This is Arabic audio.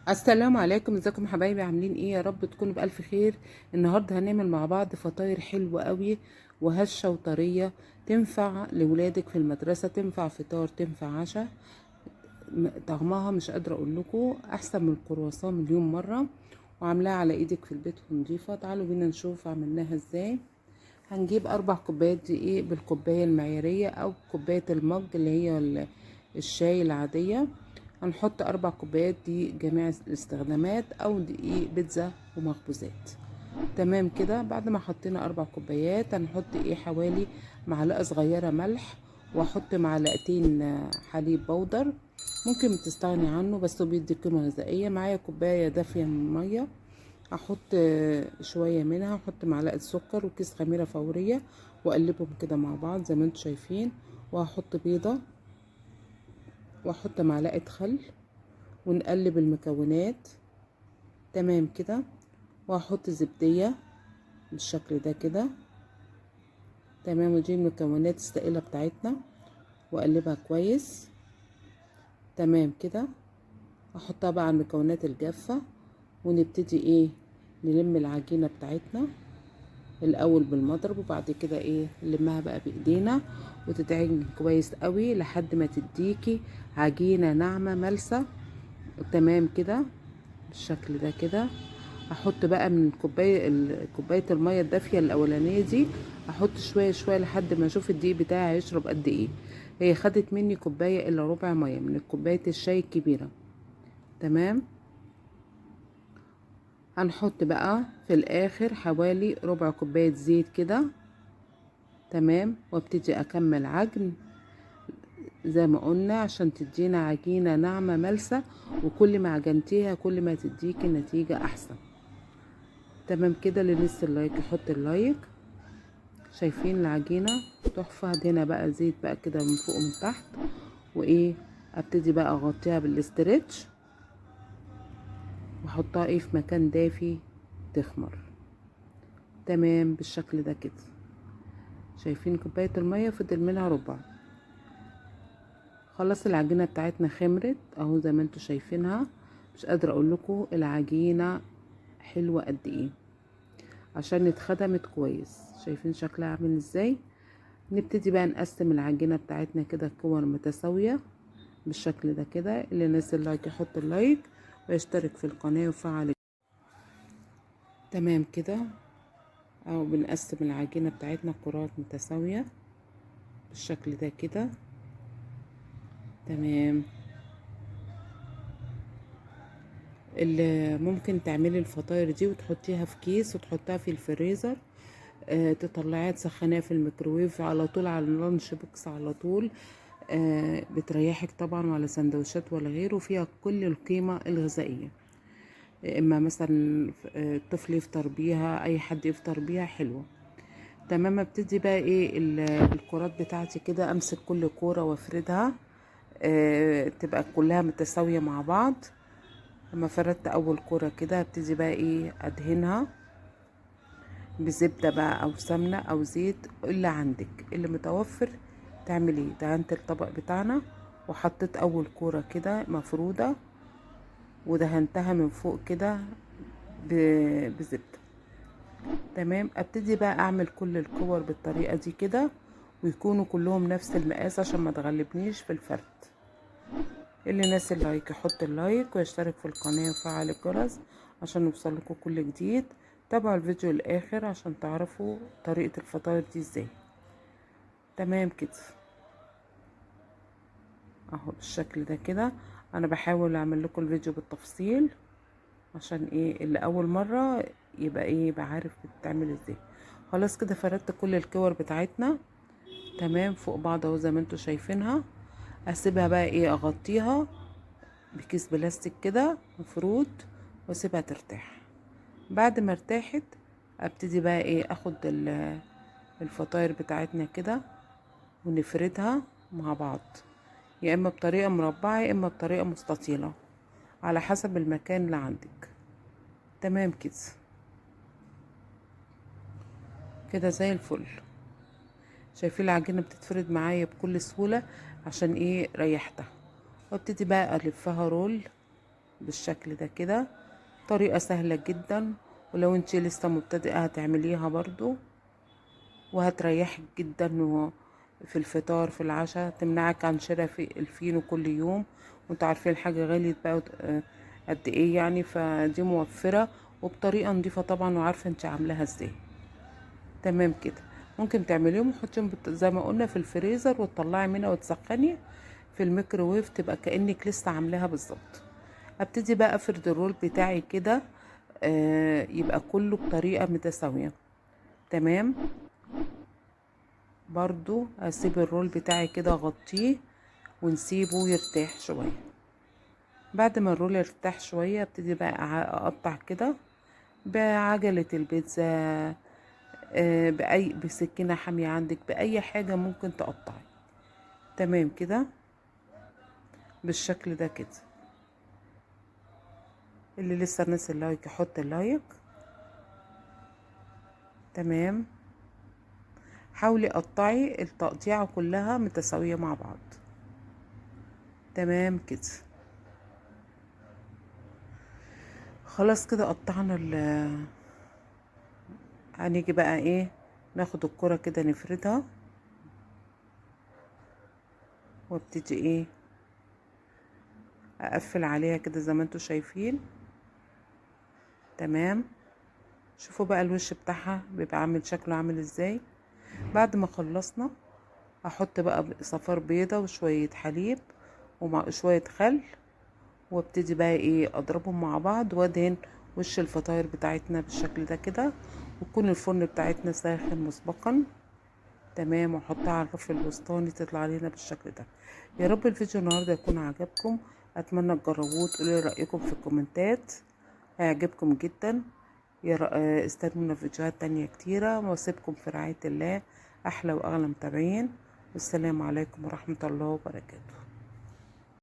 السلام عليكم، ازيكم حبايبي؟ عاملين ايه؟ يا رب تكونوا بألف خير. النهارده هنعمل مع بعض فطاير حلوة قوي وهشة وطرية، تنفع لولادك في المدرسة، تنفع فطار، تنفع عشاء. طعمها مش قادرة اقول لكم احسن من الكرواسون مليون مرة، وعاملاها على ايدك في البيت ونضيفة. تعالوا بينا نشوف عملناها ازاي. هنجيب 4 كوبايات دقيق بالكوباية المعيارية او كوباية المج اللي هي الشاي العادية. هنحط 4 كوبايات دقيق جميع الاستخدامات او دقيق بيتزا ومخبوزات. تمام كده. بعد ما حطينا 4 كوبايات هنحط حوالي معلقة صغيرة ملح، واحط معلقتين حليب بودر. ممكن تستغني عنه بس هو بيدي قيمة غذائية. معايا كوباية دافية من المية، احط شوية منها، احط معلقة سكر وكيس خميرة فورية، واقلبهم كده مع بعض زي ما انتم شايفين. وهحط بيضة، واحط معلقة خل، ونقلب المكونات. تمام كده. وهحط زبدية بالشكل ده كده. تمام. ودي المكونات السائلة بتاعتنا، واقلبها كويس. تمام كده. احطها بقى على المكونات الجافة، ونبتدي نلم العجينة بتاعتنا الاول بالمضرب، وبعد كده نلمها بقى بايدينا، وتتعجن كويس قوي لحد ما تديكي عجينة ناعمة ملسة. تمام كده بالشكل ده كده. احط بقى من كوبايه الميه الدافيه الاولانيه دي، احط شويه شويه لحد ما اشوف الدقيق بتاعي هيشرب قد ايه. هي خدت مني كوبايه الا ربع ميه من كوبايه الشاي الكبيره. تمام. هنحط بقى في الاخر حوالي ربع كوبايه زيت كده. تمام. وابتدي اكمل عجن زي ما قلنا عشان تدينا عجينه ناعمه ملسه، وكل ما عجنتيها كل ما تديكي نتيجه احسن. تمام كده. اللي لسه اللايك يحط اللايك. شايفين العجينة تحفة؟ هدينا بقى زيت بقى كده من فوق ومن تحت. ابتدي بقى اغطيها بالاسترتش، واحطها في مكان دافي تخمر. تمام بالشكل ده كده. شايفين كوباية المية فضل منها ربع. خلاص العجينة بتاعتنا خمرت اهو زي ما انتوا شايفينها. مش قادرة اقول لكم العجينة حلوة قد ايه عشان اتخدمت كويس. شايفين شكلها عامل ازاي؟ نبتدي بقى نقسم العجينة بتاعتنا كده كور متساوية بالشكل ده كده. اللي نزل لايك يحط اللايك ويشترك في القناة ويفعل. تمام كده. او بنقسم العجينة بتاعتنا كرات متساوية بالشكل ده كده. تمام. اللي ممكن تعملي الفطاير دي وتحطيها في كيس وتحطها في الفريزر، تطلعيها تسخنيها في الميكروويف على طول على اللانش بوكس على طول. بتريحك طبعا، ولا سندوتشات ولا غيره، فيها كل القيمة الغذائية. اما مثلا الطفل يفطر بيها، اي حد يفطر بيها حلوة. تمام. ابتدي بقى الكرات بتاعتي كده، امسك كل كورة وافردها، تبقى كلها متساوية مع بعض. لما فردت اول كورة كده ابتدي بقى ادهنها بزبدة بقى او سمنة او زيت اللي عندك اللي متوفر. تعملي دهنت الطبق بتاعنا، وحطيت اول كورة كده مفرودة، ودهنتها من فوق كده بزبدة. تمام. ابتدي بقى اعمل كل الكور بالطريقة دي كده، ويكونوا كلهم نفس المقاس عشان ما تغلبنيش في الفرد. اللي ناس اللايك يحط اللايك ويشترك في القناة ويفعل الجرس عشان يوصلكوا كل جديد. تابعوا الفيديو الاخر عشان تعرفوا طريقة الفطاير دي ازاي. تمام كده اهو بالشكل ده كده. انا بحاول اعمل لكم الفيديو بالتفصيل عشان اللي اول مرة يبقى عارف بتتعمل ازاي. خلاص كده فردت كل الكور بتاعتنا تمام فوق بعض اهو زي ما انتوا شايفينها. اسيبها بقى اغطيها بكيس بلاستيك كده مفرود، واسيبها ترتاح. بعد ما ارتاحت ابتدي بقى اخد الفطاير بتاعتنا كده، ونفردها مع بعض، يا اما بطريقة مربعة يا اما بطريقة مستطيلة على حسب المكان اللي عندك. تمام كده. كده زي الفل. شايفين العجينة بتتفرد معايا بكل سهولة عشان ريحتها. وابتدي بقى الفها رول بالشكل ده كده. طريقة سهلة جدا، ولو انت لسه مبتدئة هتعمليها برضو وهتريحك جدا في الفطار في العشاء، تمنعك عن شراء في الفينو كل يوم. وانتوا عارفين الحاجة غالية بقى قد ايه يعني، فدي موفرة وبطريقة نظيفة طبعا، وعارفة انت عاملاها ازاي. تمام كده. ممكن تعمليهم وتحطيهم زي ما قلنا في الفريزر، وتطلعي منها وتسخني في الميكروويف، تبقى كأنك لسه عاملاها بالظبط. ابتدي بقى افرد الرول بتاعي كده، يبقى كله بطريقة متساوية. تمام. برضو اسيب الرول بتاعي كده اغطيه ونسيبه يرتاح شوية. بعد ما الرول يرتاح شوية ابتدي بقى اقطع كده بعجلة البيتزا، بأي بسكينة حامية عندك، بأي حاجة ممكن تقطعي. تمام كده بالشكل ده كده. اللي لسه ناسي اللايك يحط اللايك. تمام. حاولي قطعي التقطيعة كلها متساوية مع بعض. تمام كده. خلاص كده قطعنا هنيجي بقى ايه، ناخد الكرة كده نفردها، وابتدي ايه اقفل عليها كده زي ما انتوا شايفين. تمام. شوفوا بقى الوش بتاعها بيبقى عامل شكله عامل ازاي. بعد ما خلصنا احط بقى صفار بيضة وشوية حليب ومع شوية خل، وابتدي بقى ايه اضربهم مع بعض، وادهن وش الفطاير بتاعتنا بالشكل ده كده، وتكون الفرن بتاعتنا ساخن مسبقا. تمام. واحطها على الرف الوسطاني تطلع لنا بالشكل ده. يا رب الفيديو النهارده يكون عجبكم، اتمنى تجربوه وتقولوا لي رايكم في الكومنتات، هيعجبكم جدا. استنونا في فيديوهات تانية كتيرة، واسيبكم في رعاية الله، احلى واغلى متابعين. والسلام عليكم ورحمة الله وبركاته.